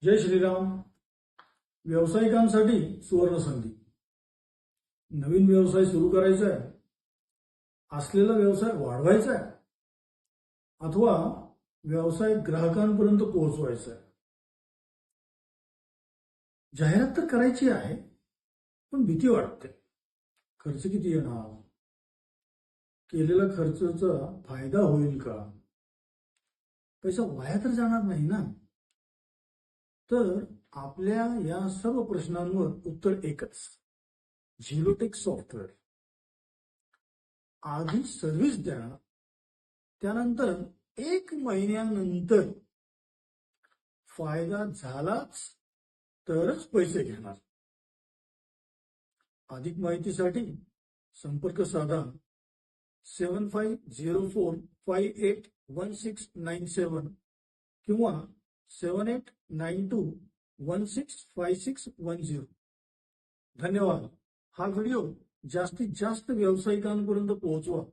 जय श्रीराम. व्यावसायिकांसाठी सुवर्ण संधी. नवीन व्यवसाय सुरू करायचा आहे, असलेला व्यवसाय वाढवायचा आहे, अथवा व्यवसाय ग्राहकांपर्यंत पोहोचवायचा आहे. जाहिरात तर करायची आहे, पण भीती वाटते. खर्च किती येणार? केलेला खर्चाचा फायदा होईल का? पैसा वाया तर जाणार नाही ना? तर आपल्या या सर्व प्रश्नांवर उत्तर एकच: झिरोटेक सॉफ्टवेअर. आधी सर्व्हिस द्या, त्यानंतर 1 महिन्यानंतर फायदा झालाच तरच पैसे घेणार. अधिक माहितीसाठी संपर्क साधा 7504581697 किंवा 7892165610. धन्यवाद. हा व्हिडिओ जास्तीत जास्त व्यावसायिकांपर्यंत पोहोचवा.